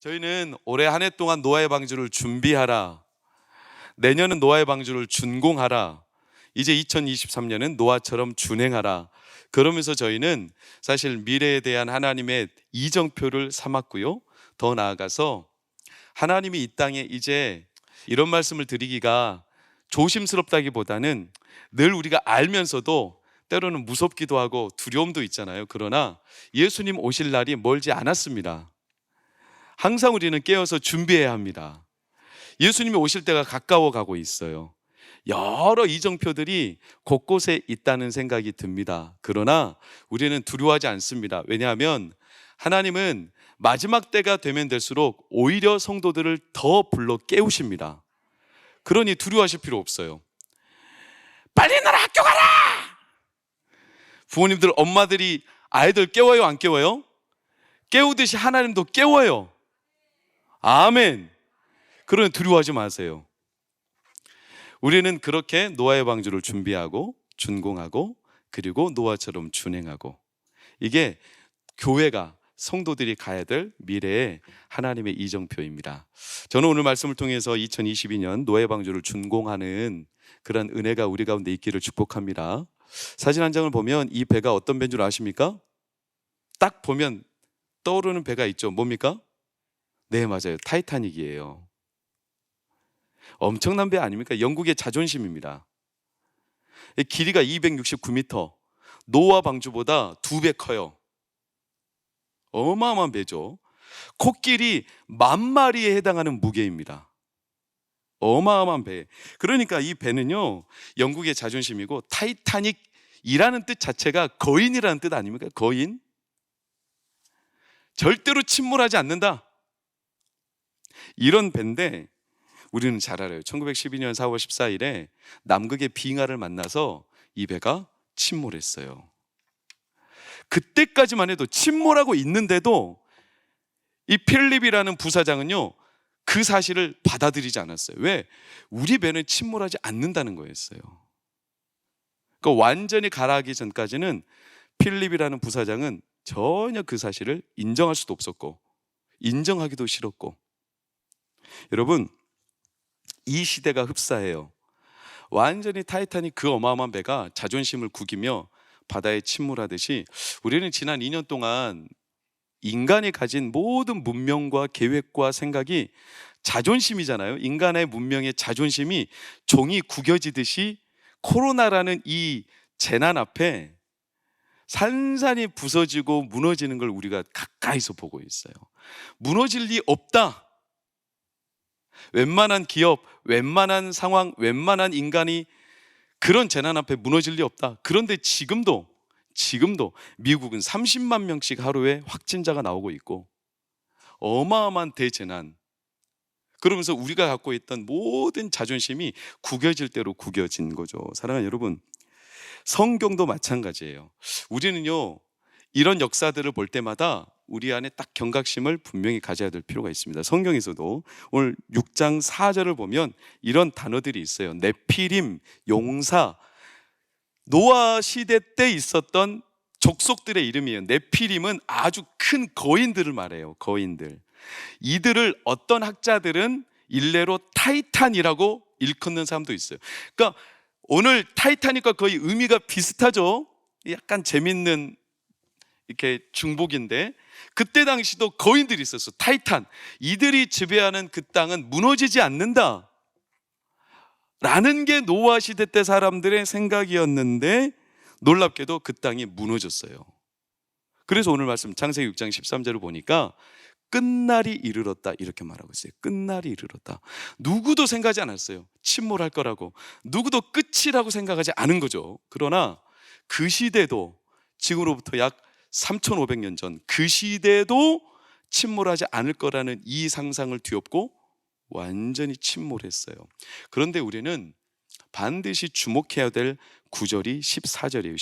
저희는 올해 한 해 동안 노아의 방주를 준비하라, 내년은 노아의 방주를 준공하라, 이제 2023년은 노아처럼 준행하라. 그러면서 저희는 사실 미래에 대한 하나님의 이정표를 삼았고요, 더 나아가서 하나님이 이 땅에 이제 이런 말씀을 드리기가 조심스럽다기보다는 늘 우리가 알면서도 때로는 무섭기도 하고 두려움도 있잖아요. 그러나 예수님 오실 날이 멀지 않았습니다. 항상 우리는 깨어서 준비해야 합니다. 예수님이 오실 때가 가까워 가고 있어요. 여러 이정표들이 곳곳에 있다는 생각이 듭니다. 그러나 우리는 두려워하지 않습니다. 왜냐하면 하나님은 마지막 때가 되면 될수록 오히려 성도들을 더 불러 깨우십니다. 그러니 두려워하실 필요 없어요. 빨리 너라 학교 가라! 부모님들, 엄마들이 아이들 깨워요, 안 깨워요? 깨우듯이 하나님도 깨워요. 아멘. 그러니 두려워하지 마세요. 우리는 그렇게 노아의 방주를 준비하고 준공하고 그리고 노아처럼 준행하고, 이게 교회가, 성도들이 가야 될 미래의 하나님의 이정표입니다. 저는 오늘 말씀을 통해서 2022년 노아의 방주를 준공하는 그런 은혜가 우리 가운데 있기를 축복합니다. 사진 한 장을 보면 이 배가 어떤 배인 줄 아십니까? 딱 보면 떠오르는 배가 있죠. 뭡니까? 네, 맞아요. 타이타닉이에요. 엄청난 배 아닙니까? 영국의 자존심입니다. 길이가 269m, 노아 방주보다 2배 커요. 어마어마한 배죠. 코끼리 10,000마리에 해당하는 무게입니다. 어마어마한 배. 그러니까 이 배는요, 영국의 자존심이고, 타이타닉이라는 뜻 자체가 거인이라는 뜻 아닙니까? 거인. 절대로 침몰하지 않는다, 이런 배인데 우리는 잘 알아요. 1912년 4월 14일에 남극의 빙하를 만나서 이 배가 침몰했어요. 그때까지만 해도, 침몰하고 있는데도 이 필립이라는 부사장은요, 그 사실을 받아들이지 않았어요. 왜? 우리 배는 침몰하지 않는다는 거였어요. 그러니까 완전히 가라앉기 전까지는 필립이라는 부사장은 전혀 그 사실을 인정할 수도 없었고 인정하기도 싫었고. 여러분, 이 시대가 흡사해요. 완전히 타이타닉, 그 어마어마한 배가 자존심을 구기며 바다에 침몰하듯이 우리는 지난 2년 동안 인간이 가진 모든 문명과 계획과 생각이 자존심이잖아요. 인간의 문명의 자존심이 종이 구겨지듯이 코로나라는 이 재난 앞에 산산이 부서지고 무너지는 걸 우리가 가까이서 보고 있어요. 무너질 리 없다. 웬만한 기업, 웬만한 상황, 웬만한 인간이 그런 재난 앞에 무너질 리 없다. 그런데 지금도 미국은 30만 명씩 하루에 확진자가 나오고 있고 어마어마한 대재난. 그러면서 우리가 갖고 있던 모든 자존심이 구겨질 대로 구겨진 거죠. 사랑하는 여러분, 성경도 마찬가지예요. 우리는요, 이런 역사들을 볼 때마다 우리 안에 딱 경각심을 분명히 가져야 될 필요가 있습니다. 성경에서도 오늘 6장 4절을 보면 이런 단어들이 있어요. 네피림, 용사, 노아 시대 때 있었던 족속들의 이름이에요. 네피림은 아주 큰 거인들을 말해요. 거인들. 이들을 어떤 학자들은 일례로 타이탄이라고 일컫는 사람도 있어요. 그러니까 오늘 타이타닉과 거의 의미가 비슷하죠. 약간 재밌는 이렇게 중복인데, 그때 당시도 거인들이 있었어. 타이탄. 이들이 지배하는 그 땅은 무너지지 않는다 라는 게 노아 시대 때 사람들의 생각이었는데, 놀랍게도 그 땅이 무너졌어요. 그래서 오늘 말씀 창세기 6장 13절을 보니까 끝날이 이르렀다, 이렇게 말하고 있어요. 끝날이 이르렀다. 누구도 생각하지 않았어요. 침몰할 거라고. 누구도 끝이라고 생각하지 않은 거죠. 그러나 그 시대도, 지금으로부터 약 3,500년 전 그 시대도 침몰하지 않을 거라는 이 상상을 뒤엎고 완전히 침몰했어요. 그런데 우리는 반드시 주목해야 될 구절이 14절이에요.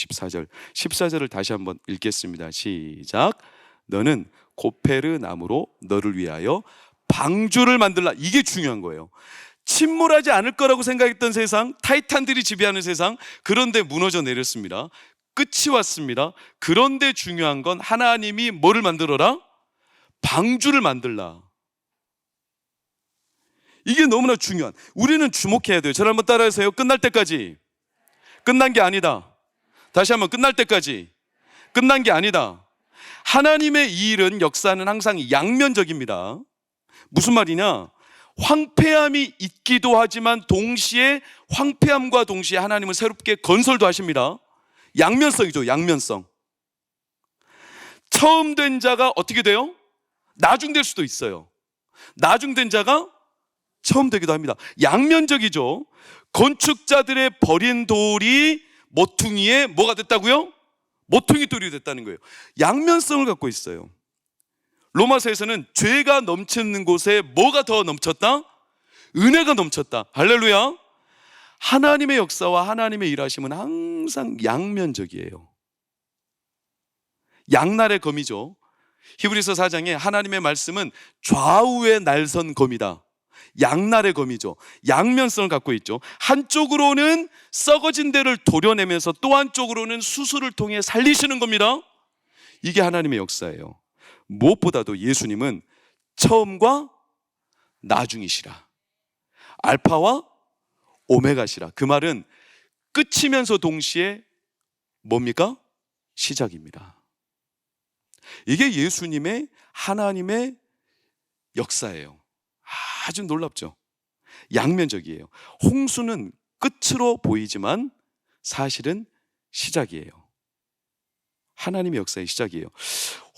14절을 다시 한번 읽겠습니다. 시작. 너는 고페르 나무로 너를 위하여 방주를 만들라. 이게 중요한 거예요. 침몰하지 않을 거라고 생각했던 세상, 타이탄들이 지배하는 세상, 그런데 무너져 내렸습니다. 끝이 왔습니다. 그런데 중요한 건 하나님이 뭐를 만들어라? 방주를 만들라. 이게 너무나 중요한, 우리는 주목해야 돼요. 저를 한번 따라하세요. 끝날 때까지. 끝난 게 아니다. 다시 한번, 끝날 때까지. 끝난 게 아니다. 하나님의 이 일은, 역사는 항상 양면적입니다. 무슨 말이냐? 황폐함이 있기도 하지만 동시에, 황폐함과 동시에 하나님은 새롭게 건설도 하십니다. 양면성이죠. 양면성. 처음 된 자가 어떻게 돼요? 나중될 수도 있어요. 나중된 자가 처음 되기도 합니다. 양면적이죠. 건축자들의 버린 돌이 모퉁이에 뭐가 됐다고요? 모퉁이 돌이 됐다는 거예요. 양면성을 갖고 있어요. 로마서에서는 죄가 넘치는 곳에 뭐가 더 넘쳤다? 은혜가 넘쳤다. 할렐루야. 하나님의 역사와 하나님의 일하심은 항상 양면적이에요. 양날의 검이죠. 히브리서 4장에 하나님의 말씀은 좌우의 날선 검이다. 양날의 검이죠. 양면성을 갖고 있죠. 한쪽으로는 썩어진 데를 도려내면서 또 한쪽으로는 수술을 통해 살리시는 겁니다. 이게 하나님의 역사예요. 무엇보다도 예수님은 처음과 나중이시라. 알파와 오메가시라. 그 말은 끝이면서 동시에 뭡니까? 시작입니다. 이게 예수님의, 하나님의 역사예요. 아주 놀랍죠. 양면적이에요. 홍수는 끝으로 보이지만 사실은 시작이에요. 하나님의 역사의 시작이에요.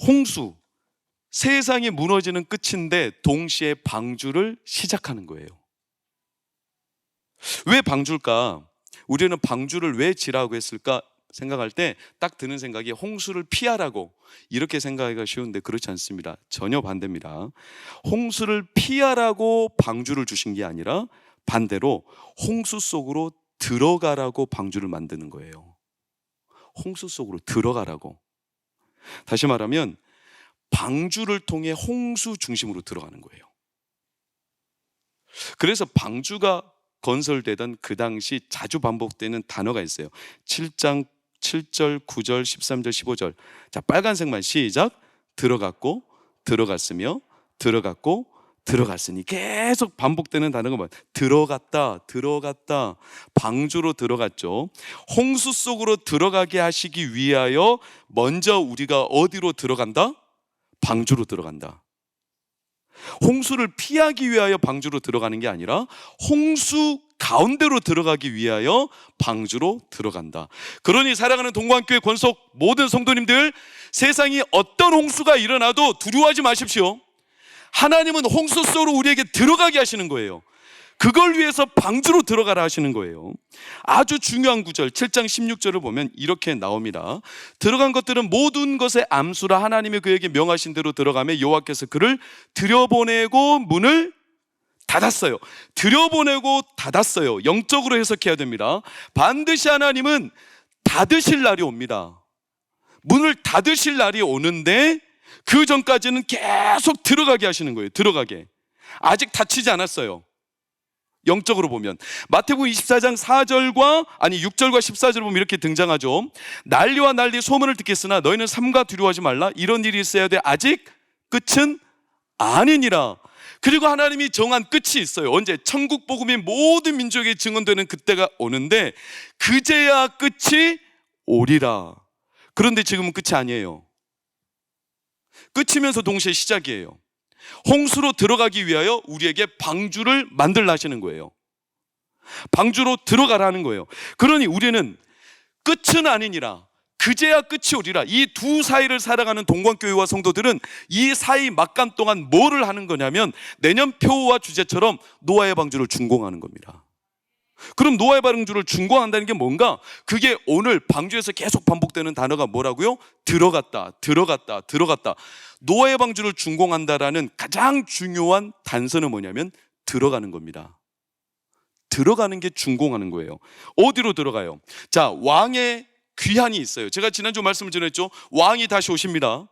홍수, 세상이 무너지는 끝인데 동시에 방주를 시작하는 거예요. 왜 방주일까? 우리는 방주를 왜 지라고 했을까 생각할 때 딱 드는 생각이 홍수를 피하라고, 이렇게 생각하기가 쉬운데 그렇지 않습니다. 전혀 반대입니다. 홍수를 피하라고 방주를 주신 게 아니라 반대로 홍수 속으로 들어가라고 방주를 만드는 거예요. 홍수 속으로 들어가라고. 다시 말하면 방주를 통해 홍수 중심으로 들어가는 거예요. 그래서 방주가 건설되던 그 당시 자주 반복되는 단어가 있어요. 7장 7절, 9절, 13절, 15절. 자, 빨간색만 시작. 들어갔고, 들어갔으며, 들어갔고, 들어갔으니. 계속 반복되는 단어가 뭐예요? 들어갔다, 들어갔다. 방주로 들어갔죠. 홍수 속으로 들어가게 하시기 위하여 먼저 우리가 어디로 들어간다? 방주로 들어간다. 홍수를 피하기 위하여 방주로 들어가는 게 아니라 홍수 가운데로 들어가기 위하여 방주로 들어간다. 그러니 사랑하는 동광교회 권속 모든 성도님들, 세상이 어떤 홍수가 일어나도 두려워하지 마십시오. 하나님은 홍수 속으로 우리에게 들어가게 하시는 거예요. 그걸 위해서 방주로 들어가라 하시는 거예요. 아주 중요한 구절 7장 16절을 보면 이렇게 나옵니다. 들어간 것들은 모든 것의 암수라 하나님이 그에게 명하신 대로 들어가며 여호와께서 그를 들여보내고 문을 닫았어요. 들여보내고 닫았어요. 영적으로 해석해야 됩니다. 반드시 하나님은 닫으실 날이 옵니다. 문을 닫으실 날이 오는데 그 전까지는 계속 들어가게 하시는 거예요. 들어가게. 아직 닫히지 않았어요. 영적으로 보면 마태복음 24장 6절과 14절을 보면 이렇게 등장하죠. 난리와 난리 소문을 듣겠으나 너희는 삼가 두려워하지 말라. 이런 일이 있어야 돼. 아직 끝은 아니니라. 그리고 하나님이 정한 끝이 있어요. 언제? 천국 복음이 모든 민족에 증언되는 그때가 오는데 그제야 끝이 오리라. 그런데 지금은 끝이 아니에요. 끝이면서 동시에 시작이에요. 홍수로 들어가기 위하여 우리에게 방주를 만들라 하시는 거예요. 방주로 들어가라는 거예요. 그러니 우리는 끝은 아니니라. 그제야 끝이 오리라. 이 두 사이를 살아가는 동광교회와 성도들은 이 사이 막간 동안 뭐를 하는 거냐면 내년 표와 주제처럼 노아의 방주를 준공하는 겁니다. 그럼 노아의 방주를 준공한다는 게 뭔가? 그게 오늘 방주에서 계속 반복되는 단어가 뭐라고요? 들어갔다, 들어갔다, 들어갔다. 노아의 방주를 준공한다라는 가장 중요한 단서는 뭐냐면 들어가는 겁니다. 들어가는 게 준공하는 거예요. 어디로 들어가요? 자, 왕의 귀환이 있어요. 제가 지난주 말씀을 전했죠. 왕이 다시 오십니다.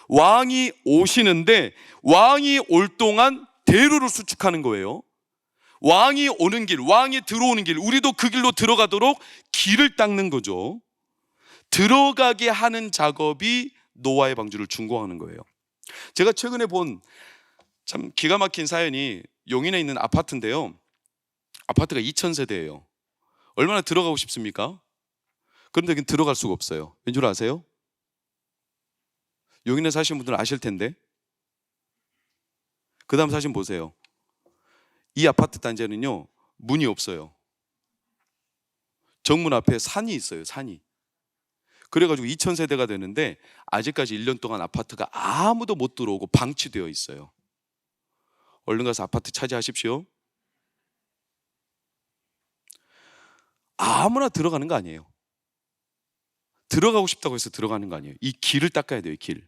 왕이 오시는데 왕이 올 동안 대로를 수축하는 거예요. 왕이 오는 길, 왕이 들어오는 길, 우리도 그 길로 들어가도록 길을 닦는 거죠. 들어가게 하는 작업이 노아의 방주를 준공하는 거예요. 제가 최근에 본 참 기가 막힌 사연이 용인에 있는 아파트인데요. 아파트가 2000세대예요. 얼마나 들어가고 싶습니까? 그런데 여긴 들어갈 수가 없어요. 왠 줄 아세요? 용인에 사시는 분들은 아실 텐데. 그 다음 사진 보세요. 이 아파트 단지에는요, 문이 없어요. 정문 앞에 산이 있어요, 산이. 그래가지고 2000세대가 되는데 아직까지 1년 동안 아파트가 아무도 못 들어오고 방치되어 있어요. 얼른 가서 아파트 차지하십시오. 아무나 들어가는 거 아니에요. 들어가고 싶다고 해서 들어가는 거 아니에요. 이 길을 닦아야 돼요, 길.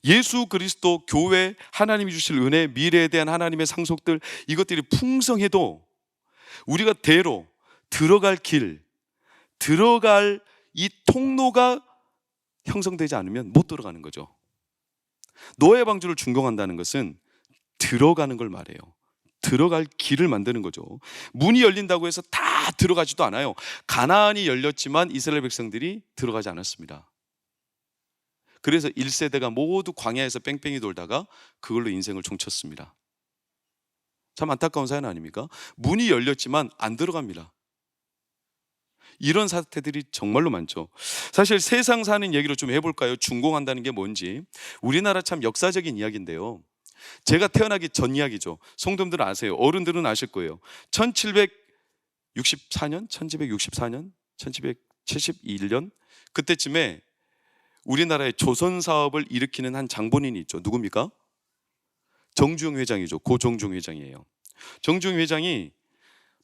예수 그리스도, 교회, 하나님이 주실 은혜, 미래에 대한 하나님의 상속들, 이것들이 풍성해도 우리가 대로 들어갈 길, 들어갈 이 통로가 형성되지 않으면 못 들어가는 거죠. 노예 방주를 준공한다는 것은 들어가는 걸 말해요. 들어갈 길을 만드는 거죠. 문이 열린다고 해서 다 들어가지도 않아요. 가나안이 열렸지만 이스라엘 백성들이 들어가지 않았습니다. 그래서 1세대가 모두 광야에서 뺑뺑이 돌다가 그걸로 인생을 종쳤습니다. 참 안타까운 사연 아닙니까? 문이 열렸지만 안 들어갑니다. 이런 사태들이 정말로 많죠. 사실 세상 사는 얘기로 좀 해볼까요? 준공한다는 게 뭔지. 우리나라 참 역사적인 이야기인데요. 제가 태어나기 전 이야기죠. 성도님들은 아세요. 어른들은 아실 거예요. 1764년, 1764년, 1771년 그때쯤에 우리나라의 조선 사업을 일으키는 한 장본인이 있죠. 누굽니까? 정주영 회장이죠. 고 정주영 회장이에요. 정주영 회장이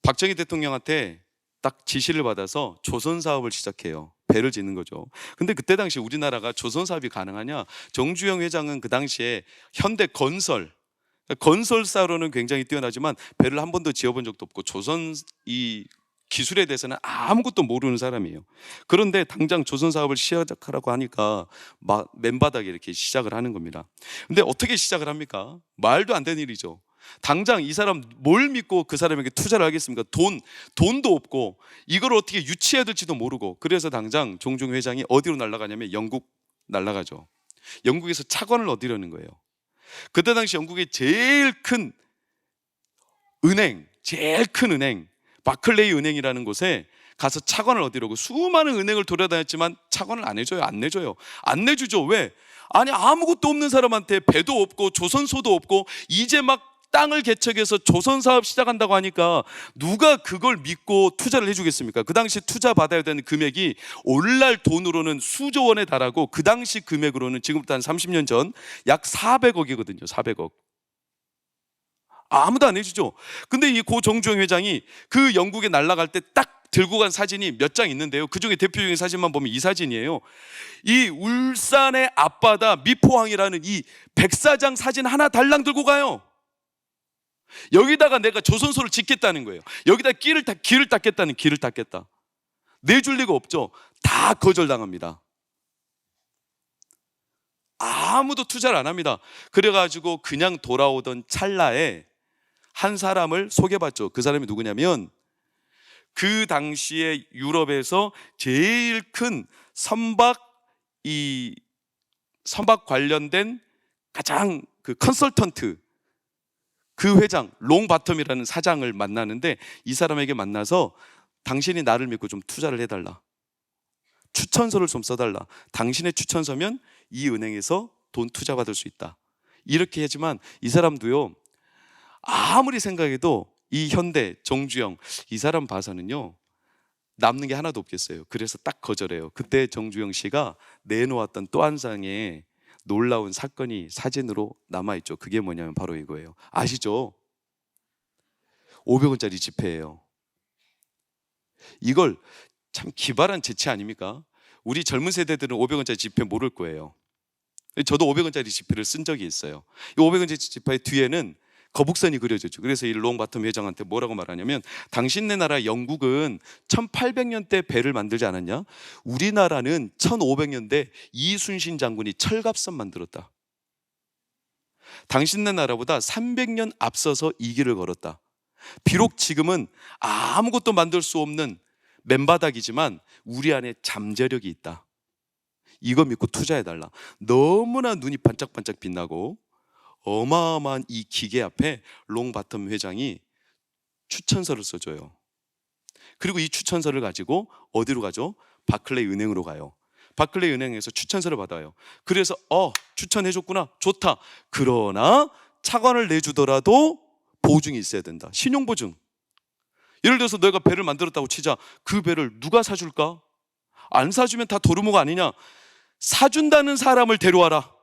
박정희 대통령한테 딱 지시를 받아서 조선 사업을 시작해요. 배를 짓는 거죠. 근데 그때 당시 우리나라가 조선 사업이 가능하냐? 정주영 회장은 그 당시에 현대 건설사로는 굉장히 뛰어나지만 배를 한 번도 지어본 적도 없고 조선 이 기술에 대해서는 아무것도 모르는 사람이에요. 그런데 당장 조선 사업을 시작하라고 하니까 막 맨바닥에 이렇게 시작을 하는 겁니다. 근데 어떻게 시작을 합니까? 말도 안 되는 일이죠. 당장 이 사람 뭘 믿고 그 사람에게 투자를 하겠습니까? 돈도 없고 이걸 어떻게 유치해야 될지도 모르고. 그래서 당장 종중 회장이 어디로 날아가냐면 영국 날아가죠. 영국에서 차관을 얻으려는 거예요. 그때 당시 영국의 제일 큰 은행 바클레이 은행이라는 곳에 가서 차관을 얻으려고 수많은 은행을 돌아다녔지만 차관을 안 내주죠. 왜? 아니 아무것도 없는 사람한테 배도 없고 조선소도 없고 이제 막 땅을 개척해서 조선 사업 시작한다고 하니까 누가 그걸 믿고 투자를 해주겠습니까? 그 당시 투자 받아야 되는 금액이 오늘날 돈으로는 수조 원에 달하고 그 당시 금액으로는 지금부터 한 30년 전 약 400억이거든요. 400억. 아무도 안 해주죠. 근데 이 고 정주영 회장이 그 영국에 날아갈 때 딱 들고 간 사진이 몇 장 있는데요. 그 중에 대표적인 사진만 보면 이 사진이에요. 이 울산의 앞바다 미포항이라는 이 백사장 사진 하나 달랑 들고 가요. 여기다가 내가 조선소를 짓겠다는 거예요. 여기다 길을 닦겠다. 내줄 리가 없죠. 다 거절당합니다. 아무도 투자를 안 합니다. 그래가지고 그냥 돌아오던 찰나에 한 사람을 소개받죠. 그 사람이 누구냐면 그 당시에 유럽에서 제일 큰 선박 관련된 가장 그 컨설턴트 그 회장 롱바텀이라는 사장을 만나는데 이 사람에게 만나서 당신이 나를 믿고 좀 투자를 해달라. 추천서를 좀 써달라. 당신의 추천서면 이 은행에서 돈 투자 받을 수 있다. 이렇게 하지만 이 사람도요. 아무리 생각해도 이 현대 정주영 이 사람 봐서는요. 남는 게 하나도 없겠어요. 그래서 딱 거절해요. 그때 정주영 씨가 내놓았던 또 한 장의 놀라운 사건이 사진으로 남아있죠. 그게 뭐냐면 바로 이거예요. 아시죠? 500원짜리 지폐예요. 이걸 참 기발한 재치 아닙니까? 우리 젊은 세대들은 500원짜리 지폐 모를 거예요. 저도 500원짜리 지폐를 쓴 적이 있어요. 이 500원짜리 지폐의 뒤에는 거북선이 그려졌죠. 그래서 이 롱바텀 회장한테 뭐라고 말하냐면 당신네 나라 영국은 1800년대 배를 만들지 않았냐? 우리나라는 1500년대 이순신 장군이 철갑선 만들었다. 당신네 나라보다 300년 앞서서 이 길을 걸었다. 비록 지금은 아무것도 만들 수 없는 맨바닥이지만 우리 안에 잠재력이 있다. 이거 믿고 투자해달라. 너무나 눈이 반짝반짝 빛나고 어마어마한 이 기계 앞에 롱바텀 회장이 추천서를 써줘요. 그리고 이 추천서를 가지고 어디로 가죠? 바클레이 은행으로 가요. 바클레이 은행에서 추천서를 받아요. 그래서 추천해줬구나, 좋다. 그러나 차관을 내주더라도 보증이 있어야 된다. 신용보증. 예를 들어서 내가 배를 만들었다고 치자. 그 배를 누가 사줄까? 안 사주면 다 도루묵 아니냐? 사준다는 사람을 데려와라.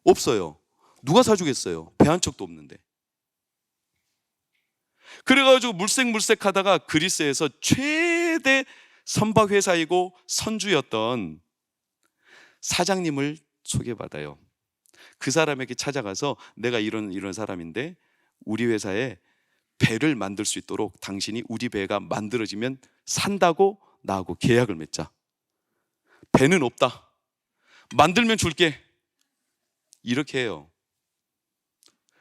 없어요. 누가 사주겠어요? 배 한 척도 없는데. 그래가지고 물색물색 하다가 그리스에서 최대 선박회사이고 선주였던 사장님을 소개받아요. 그 사람에게 찾아가서 내가 이런 사람인데 우리 회사에 배를 만들 수 있도록 당신이 우리 배가 만들어지면 산다고 나하고 계약을 맺자. 배는 없다. 만들면 줄게. 이렇게 해요.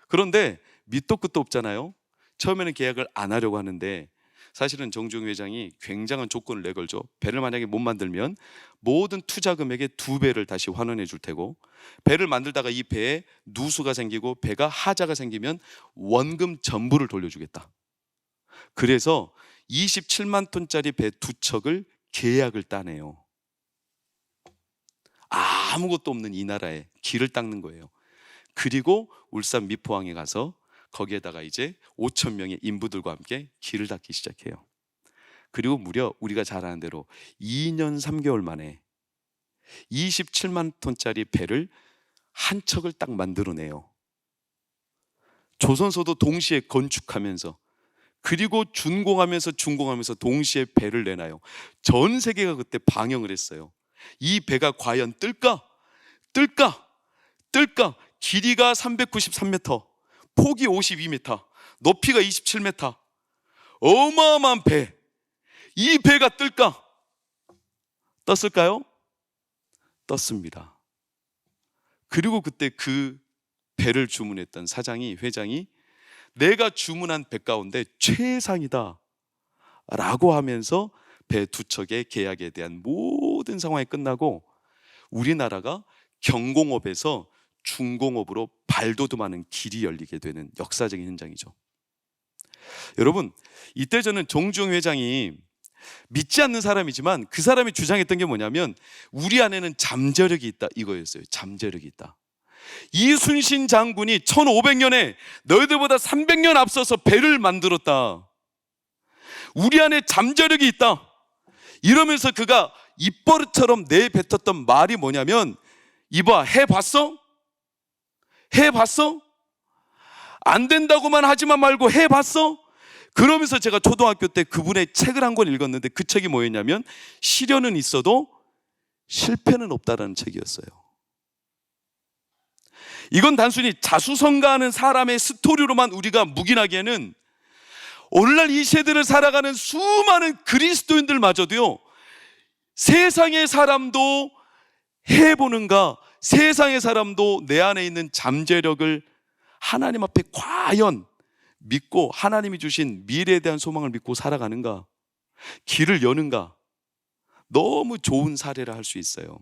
그런데 밑도 끝도 없잖아요. 처음에는 계약을 안 하려고 하는데 사실은 정주영 회장이 굉장한 조건을 내걸죠. 배를 만약에 못 만들면 모든 투자 금액의 2배를 다시 환원해 줄 테고, 배를 만들다가 이 배에 누수가 생기고 배가 하자가 생기면 원금 전부를 돌려주겠다. 그래서 27만 톤짜리 배 2척을 계약을 따내요. 아무것도 없는 이 나라에 길을 닦는 거예요. 그리고 울산 미포항에 가서 거기에다가 이제 5천 명의 인부들과 함께 길을 닦기 시작해요. 그리고 무려 우리가 잘 아는 대로 2년 3개월 만에 27만 톤짜리 배를 한 척을 딱 만들어내요. 조선소도 동시에 건축하면서, 그리고 준공하면서 동시에 배를 내놔요. 전 세계가 그때 방영을 했어요. 이 배가 과연 뜰까? 길이가 393m, 폭이 52m, 높이가 27m. 어마어마한 배. 이 배가 뜰까? 떴을까요? 떴습니다. 그리고 그때 그 배를 주문했던 회장이 내가 주문한 배 가운데 최상이다 라고 하면서 배 2척의 계약에 대한 모든 상황이 끝나고 우리나라가 경공업에서 중공업으로 발돋움하는 길이 열리게 되는 역사적인 현장이죠. 여러분, 이때 저는 정주영 회장이 믿지 않는 사람이지만 그 사람이 주장했던 게 뭐냐면 우리 안에는 잠재력이 있다, 이거였어요. 잠재력이 있다. 이순신 장군이 1500년에 너희들보다 300년 앞서서 배를 만들었다. 우리 안에 잠재력이 있다. 이러면서 그가 입버릇처럼 내뱉었던 말이 뭐냐면, 이봐, 해봤어? 안 된다고만 하지만 말고 해봤어? 그러면서 제가 초등학교 때 그분의 책을 한 권 읽었는데 그 책이 뭐였냐면 시련은 있어도 실패는 없다라는 책이었어요. 이건 단순히 자수성가하는 사람의 스토리로만 우리가 묵인하기에는 오늘날 이 세대를 살아가는 수많은 그리스도인들마저도요, 세상의 사람도 해보는가, 세상의 사람도 내 안에 있는 잠재력을 하나님 앞에 과연 믿고 하나님이 주신 미래에 대한 소망을 믿고 살아가는가, 길을 여는가, 너무 좋은 사례라 할 수 있어요.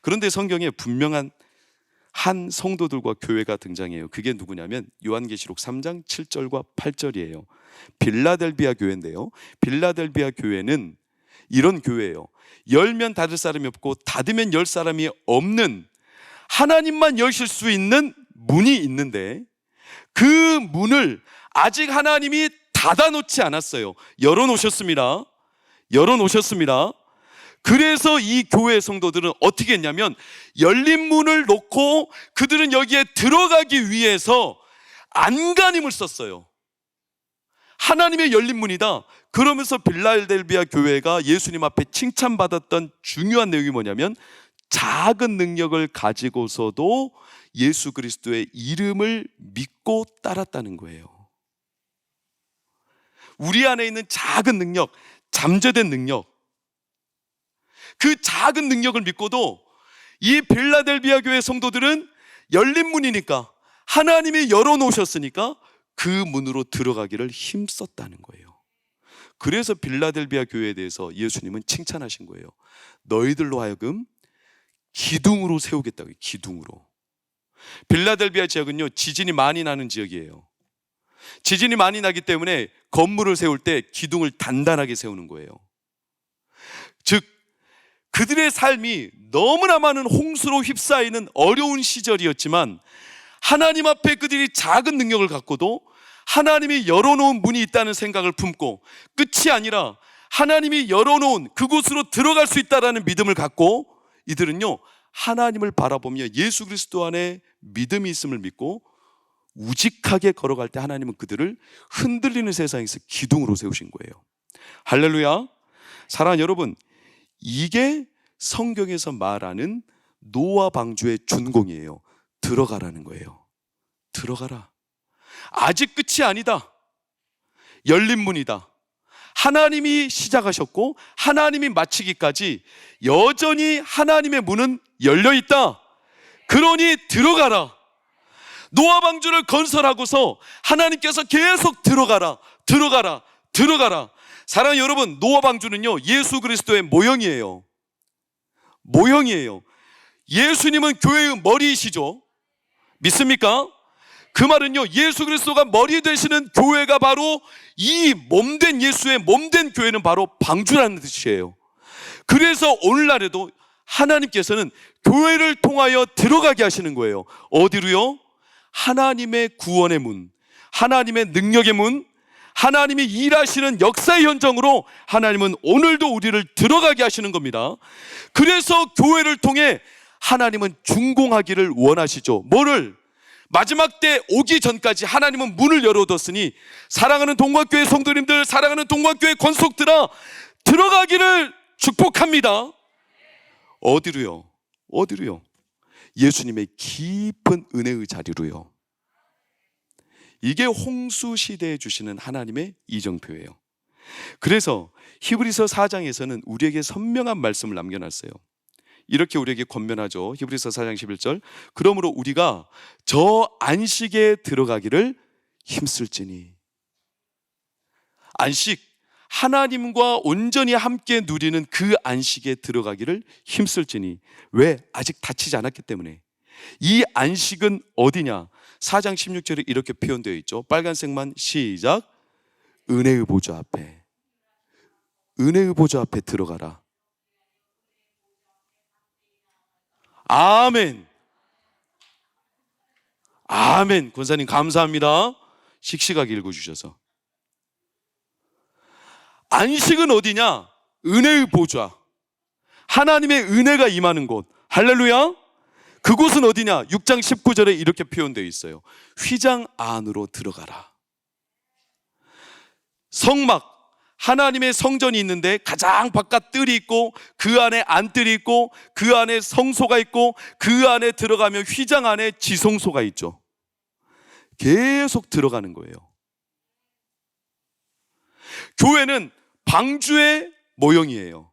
그런데 성경에 분명한 한 성도들과 교회가 등장해요. 그게 누구냐면 요한계시록 3장 7절과 8절이에요. 빌라델비아 교회인데요, 빌라델비아 교회는 이런 교회예요. 열면 닫을 사람이 없고 닫으면 열 사람이 없는, 하나님만 여실 수 있는 문이 있는데 그 문을 아직 하나님이 닫아놓지 않았어요. 열어놓으셨습니다. 그래서 이 교회 성도들은 어떻게 했냐면 열린 문을 놓고 그들은 여기에 들어가기 위해서 안간힘을 썼어요. 하나님의 열린 문이다. 그러면서 빌라델비아 교회가 예수님 앞에 칭찬받았던 중요한 내용이 뭐냐면 작은 능력을 가지고서도 예수 그리스도의 이름을 믿고 따랐다는 거예요. 우리 안에 있는 작은 능력, 잠재된 능력, 그 작은 능력을 믿고도 이 빌라델비아 교회 성도들은 열린 문이니까, 하나님이 열어놓으셨으니까 그 문으로 들어가기를 힘썼다는 거예요. 그래서 빌라델비아 교회에 대해서 예수님은 칭찬하신 거예요. 너희들로 하여금 기둥으로 세우겠다고요. 기둥으로. 필라델비아 지역은요, 지진이 많이 나는 지역이에요. 지진이 많이 나기 때문에 건물을 세울 때 기둥을 단단하게 세우는 거예요. 즉 그들의 삶이 너무나 많은 홍수로 휩싸이는 어려운 시절이었지만 하나님 앞에 그들이 작은 능력을 갖고도 하나님이 열어놓은 문이 있다는 생각을 품고, 끝이 아니라 하나님이 열어놓은 그곳으로 들어갈 수 있다는 믿음을 갖고 이들은요, 하나님을 바라보며 예수 그리스도 안에 믿음이 있음을 믿고 우직하게 걸어갈 때 하나님은 그들을 흔들리는 세상에서 기둥으로 세우신 거예요. 할렐루야. 사랑하는 여러분, 이게 성경에서 말하는 노아 방주의 준공이에요. 들어가라는 거예요. 들어가라. 아직 끝이 아니다. 열린 문이다. 하나님이 시작하셨고 하나님이 마치기까지 여전히 하나님의 문은 열려 있다. 그러니 들어가라. 노아 방주를 건설하고서 하나님께서 계속 들어가라, 들어가라, 들어가라. 사랑하는 여러분, 노아 방주는요, 예수 그리스도의 모형이에요. 모형이에요. 예수님은 교회의 머리이시죠. 믿습니까? 그 말은요, 예수 그리스도가 머리 되시는 교회가 바로 이 몸된 예수의 몸된 교회는 바로 방주라는 뜻이에요. 그래서 오늘날에도 하나님께서는 교회를 통하여 들어가게 하시는 거예요. 어디로요? 하나님의 구원의 문, 하나님의 능력의 문, 하나님이 일하시는 역사의 현장으로 하나님은 오늘도 우리를 들어가게 하시는 겁니다. 그래서 교회를 통해 하나님은 준공하기를 원하시죠. 뭐를? 마지막 때 오기 전까지 하나님은 문을 열어뒀으니 사랑하는 동관교회 성도님들, 사랑하는 동관교회 권속들아, 들어가기를 축복합니다. 어디로요? 어디로요? 예수님의 깊은 은혜의 자리로요. 이게 홍수 시대에 주시는 하나님의 이정표예요. 그래서 히브리서 4장에서는 우리에게 선명한 말씀을 남겨놨어요. 이렇게 우리에게 권면하죠. 히브리서 4장 11절. 그러므로 우리가 저 안식에 들어가기를 힘쓸지니. 안식, 하나님과 온전히 함께 누리는 그 안식에 들어가기를 힘쓸지니. 왜? 아직 다치지 않았기 때문에. 이 안식은 어디냐? 4장 16절에 이렇게 표현되어 있죠. 빨간색만 시작. 은혜의 보좌 앞에. 은혜의 보좌 앞에 들어가라. 아멘. 아멘. 권사님 감사합니다. 씩씩하게 읽어주셔서. 안식은 어디냐? 은혜의 보좌, 하나님의 은혜가 임하는 곳. 할렐루야. 그곳은 어디냐? 6장 19절에 이렇게 표현되어 있어요. 휘장 안으로 들어가라. 성막, 하나님의 성전이 있는데 가장 바깥 뜰이 있고 그 안에 안뜰이 있고 그 안에 성소가 있고 그 안에 들어가면 휘장 안에 지성소가 있죠. 계속 들어가는 거예요. 교회는 방주의 모형이에요.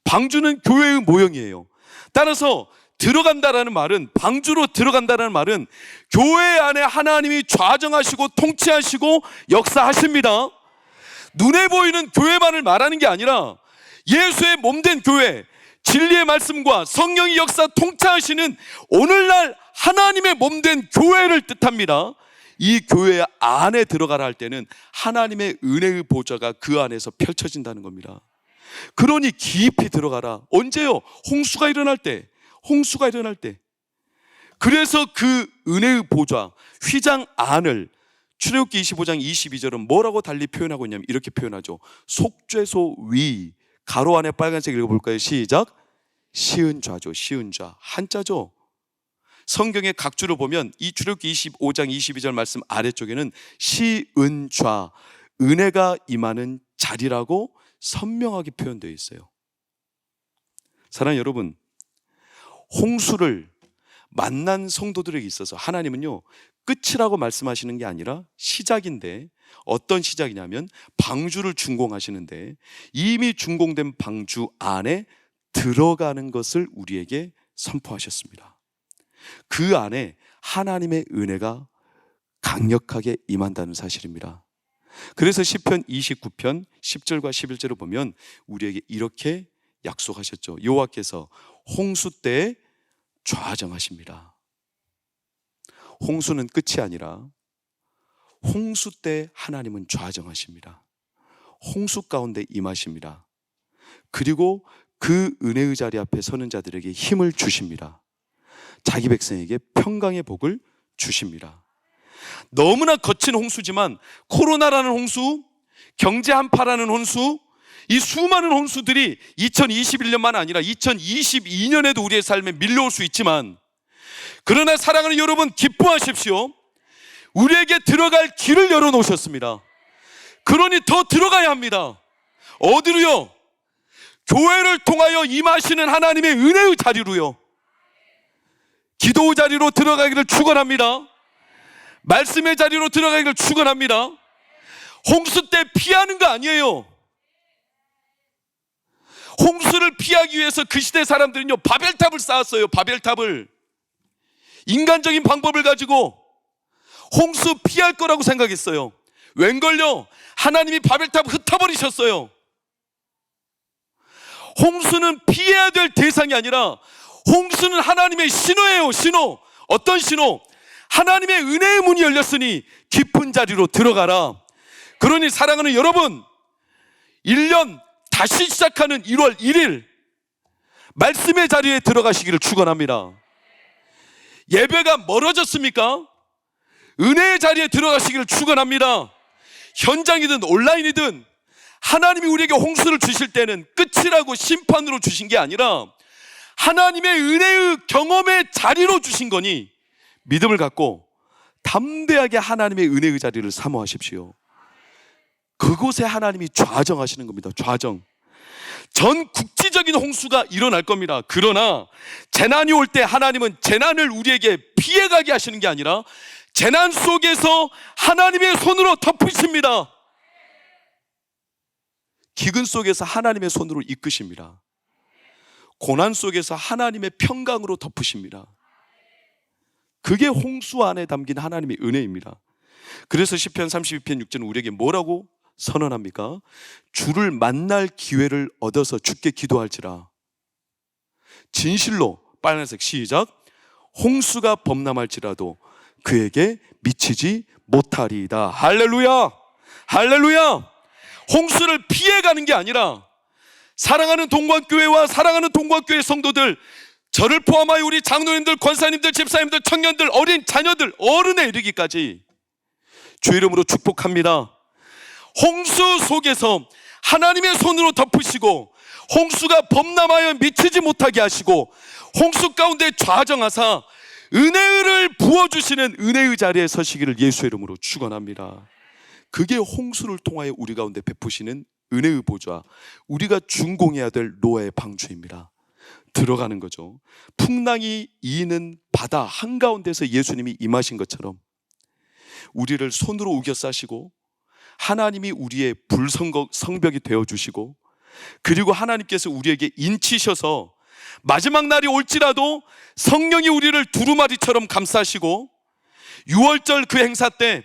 방주는 교회의 모형이에요. 따라서 들어간다라는 말은, 방주로 들어간다라는 말은 교회 안에 하나님이 좌정하시고 통치하시고 역사하십니다. 눈에 보이는 교회만을 말하는 게 아니라 예수의 몸된 교회, 진리의 말씀과 성령의 역사 통치하시는 오늘날 하나님의 몸된 교회를 뜻합니다. 이 교회 안에 들어가라 할 때는 하나님의 은혜의 보좌가 그 안에서 펼쳐진다는 겁니다. 그러니 깊이 들어가라. 언제요? 홍수가 일어날 때. 홍수가 일어날 때. 그래서 그 은혜의 보좌, 휘장 안을 출애굽기 25장 22절은 뭐라고 달리 표현하고 있냐면 이렇게 표현하죠. 속죄소 위, 가로 안에 빨간색 읽어볼까요? 시작. 시은좌죠. 시은좌. 한자죠. 성경의 각주를 보면 이 출애굽기 25장 22절 말씀 아래쪽에는 시은좌, 은혜가 임하는 자리라고 선명하게 표현되어 있어요. 사랑하는 여러분, 홍수를 만난 성도들에게 있어서 하나님은요, 끝이라고 말씀하시는 게 아니라 시작인데, 어떤 시작이냐면 방주를 준공하시는데 이미 준공된 방주 안에 들어가는 것을 우리에게 선포하셨습니다. 그 안에 하나님의 은혜가 강력하게 임한다는 사실입니다. 그래서 시편 29편 10절과 11절을 보면 우리에게 이렇게 약속하셨죠. 여호와께서 홍수 때에 좌정하십니다. 홍수는 끝이 아니라 홍수 때 하나님은 좌정하십니다. 홍수 가운데 임하십니다. 그리고 그 은혜의 자리 앞에 서는 자들에게 힘을 주십니다. 자기 백성에게 평강의 복을 주십니다. 너무나 거친 홍수지만 코로나라는 홍수, 경제 한파라는 홍수, 이 수많은 홍수들이 2021년만 아니라 2022년에도 우리의 삶에 밀려올 수 있지만, 그러나 사랑하는 여러분, 기뻐하십시오. 우리에게 들어갈 길을 열어놓으셨습니다. 그러니 더 들어가야 합니다. 어디로요? 교회를 통하여 임하시는 하나님의 은혜의 자리로요. 기도의 자리로 들어가기를 축원합니다. 말씀의 자리로 들어가기를 축원합니다. 홍수 때 피하는 거 아니에요. 홍수를 피하기 위해서 그 시대 사람들은요, 바벨탑을 쌓았어요. 바벨탑을. 인간적인 방법을 가지고 홍수 피할 거라고 생각했어요. 웬걸요? 하나님이 바벨탑 흩어버리셨어요. 홍수는 피해야 될 대상이 아니라 홍수는 하나님의 신호예요. 신호. 어떤 신호? 하나님의 은혜의 문이 열렸으니 깊은 자리로 들어가라. 그러니 사랑하는 여러분, 1년 다시 시작하는 1월 1일 말씀의 자리에 들어가시기를 축원합니다. 예배가 멀어졌습니까? 은혜의 자리에 들어가시기를 축원합니다. 현장이든 온라인이든 하나님이 우리에게 홍수를 주실 때는 끝이라고 심판으로 주신 게 아니라 하나님의 은혜의 경험의 자리로 주신 거니 믿음을 갖고 담대하게 하나님의 은혜의 자리를 사모하십시오. 그곳에 하나님이 좌정하시는 겁니다. 좌정. 전 국지적인 홍수가 일어날 겁니다. 그러나 재난이 올 때 하나님은 재난을 우리에게 피해가게 하시는 게 아니라 재난 속에서 하나님의 손으로 덮으십니다. 기근 속에서 하나님의 손으로 이끄십니다. 고난 속에서 하나님의 평강으로 덮으십니다. 그게 홍수 안에 담긴 하나님의 은혜입니다. 그래서 시편 32편 6절은 우리에게 뭐라고 선언합니까? 주를 만날 기회를 얻어서 주께 기도할지라. 진실로, 빨간색 시작. 홍수가 범람할지라도 그에게 미치지 못하리이다. 할렐루야! 할렐루야! 홍수를 피해가는 게 아니라 사랑하는 동관교회와 사랑하는 동관교회 성도들, 저를 포함하여 우리 장로님들, 권사님들, 집사님들, 청년들, 어린 자녀들, 어른에 이르기까지 주 이름으로 축복합니다. 홍수 속에서 하나님의 손으로 덮으시고 홍수가 범람하여 미치지 못하게 하시고 홍수 가운데 좌정하사 은혜를 부어주시는 은혜의 자리에 서시기를 예수의 이름으로 축원합니다. 그게 홍수를 통하여 우리 가운데 베푸시는 은혜의 보좌, 우리가 준공해야 될 노아의 방주입니다. 들어가는 거죠. 풍랑이 이는 바다 한가운데서 예수님이 임하신 것처럼 우리를 손으로 우겨 싸시고 하나님이 우리의 불성벽이 되어주시고, 그리고 하나님께서 우리에게 인치셔서 마지막 날이 올지라도 성령이 우리를 두루마리처럼 감싸시고, 6월절 그 행사 때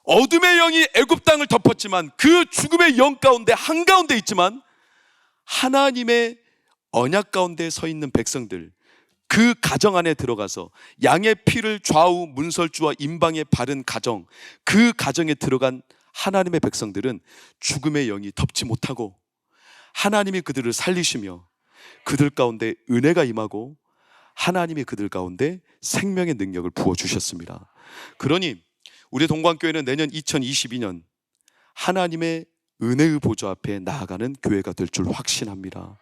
어둠의 영이 애굽 땅을 덮었지만 그 죽음의 영 가운데 한가운데 있지만 하나님의 언약 가운데 서 있는 백성들, 그 가정 안에 들어가서 양의 피를 좌우 문설주와 임방에 바른 가정, 그 가정에 들어간 하나님의 백성들은 죽음의 영이 덮지 못하고 하나님이 그들을 살리시며 그들 가운데 은혜가 임하고 하나님이 그들 가운데 생명의 능력을 부어주셨습니다. 그러니 우리 동관교회는 내년 2022년 하나님의 은혜의 보좌 앞에 나아가는 교회가 될 줄 확신합니다.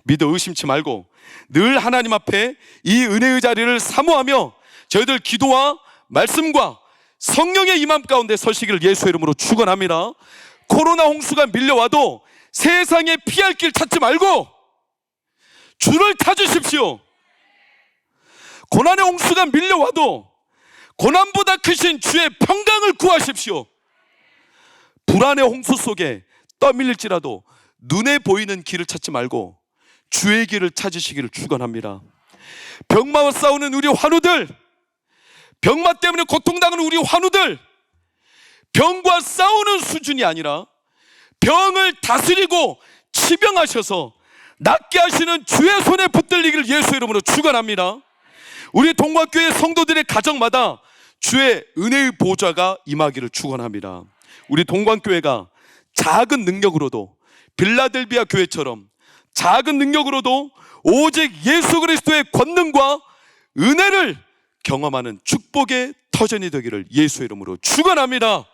믿어 의심치 말고 늘 하나님 앞에 이 은혜의 자리를 사모하며 저희들 기도와 말씀과 성령의 임함 가운데 서시기를 예수의 이름으로 축원합니다. 코로나 홍수가 밀려와도 세상에 피할 길 찾지 말고 주를 찾으십시오. 고난의 홍수가 밀려와도 고난보다 크신 주의 평강을 구하십시오. 불안의 홍수 속에 떠밀릴지라도 눈에 보이는 길을 찾지 말고 주의 길을 찾으시기를 축원합니다. 병마와 싸우는 우리 환우들, 병마 때문에 고통당하는 우리 환우들, 병과 싸우는 수준이 아니라 병을 다스리고 치병하셔서 낫게 하시는 주의 손에 붙들리기를 예수의 이름으로 축원합니다. 우리 동관교회 성도들의 가정마다 주의 은혜의 보좌가 임하기를 축원합니다. 우리 동관교회가 작은 능력으로도 빌라델비아 교회처럼 작은 능력으로도 오직 예수 그리스도의 권능과 은혜를 경험하는 축복의 터전이 되기를 예수의 이름으로 축원합니다.